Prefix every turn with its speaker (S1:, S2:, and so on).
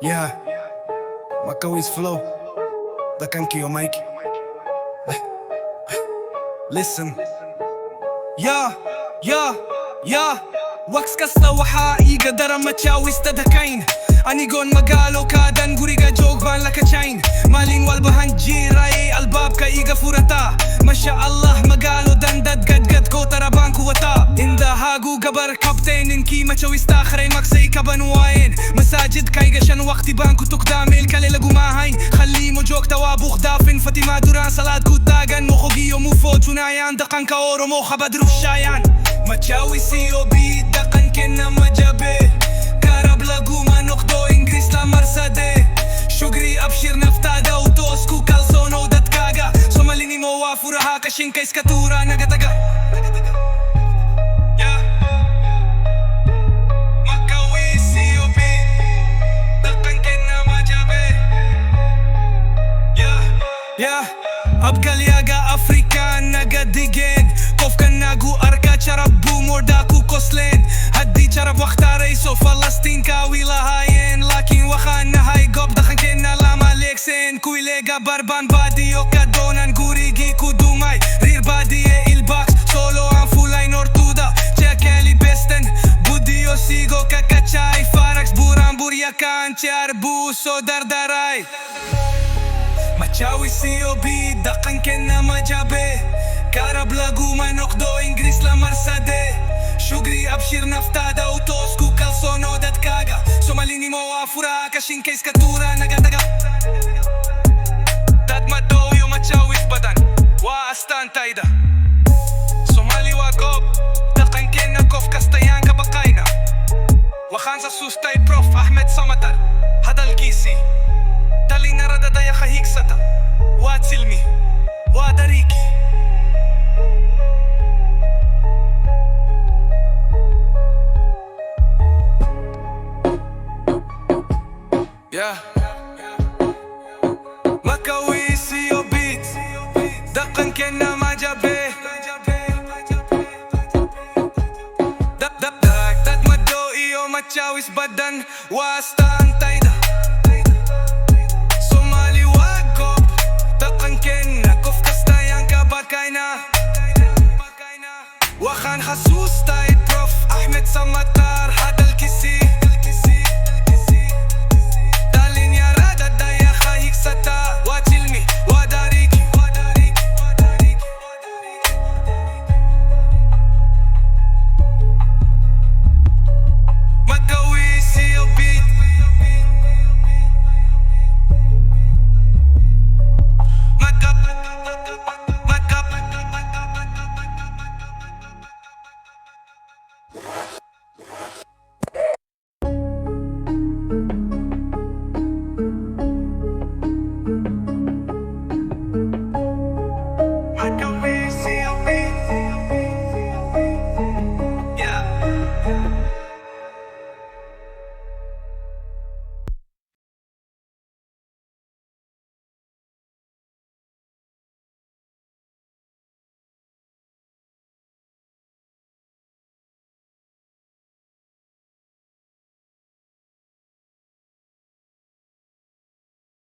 S1: Yeah, Macaui's flow, the kanki o Mike. Listen. يا وكس كستا وحائي قدر متشاوي استدكين أنيقون مقالو كادن قريقا جوك بان لك تشاين مالين والبهان جيراي الباب كايقا فورتا ما شاء الله مقالو دندد قد كوتر بانكو وتا إندا هاقو قبر كابتين إنكي متشاوي استاخرين مكسي كبن واين مساجد كايقا شن وقتي بانكو تقدامي الكالي لقو ماهين خلي موجوك توابوخ دافن فتيما دوران صلاة كوتاقن موخوغيو موفو جونايان دقان كاورو موخا بدرو الشايان Machawi COB dakan kena majabe Karab lagu manokdo Ingris la marsade Shugri abshir naftada utosku kalsono dat kaga Somalini mo wafuraha kashinka iskatura nagataga Machawi COB dakan kena majabe Abkaliaga Afrikan nagadigen Kofkan nagu arka charabu mordaku koslen Haddi charab waqta reiso Falastin kawi lahayen Lakin wakhan nahay gob dakhan kena lama leksen Kuilega barban badio kadonan gurigi kudumay Rir badie ilbax solo an fulay nortuda Chakeli besten budio sigo kakachay Farax buran buryakan charbu so dardaray Machawi COB dakan kena majabe Karab lagu manokdo Ingris la marsade Shugri abshir naftada utosku kalsono dat kaga Somalini mo wafura kashinka iskatura nagataga Dat madoyo Machawi badan wa astan taida Somali wa gob dakan kena kof kastayan kabakayna Wakhansa sustay Prof Ahmed Samatar Hadal kisi Dali narada daya kahiksata Watsilmi Wadariki Machawi COB dakan kena majabe Dat mado iyo Machawis badan wasta antayda Somali wagob dakan kena kof kastayan kabakayna Wakhan Jesus tay Prof Ahmed Samatar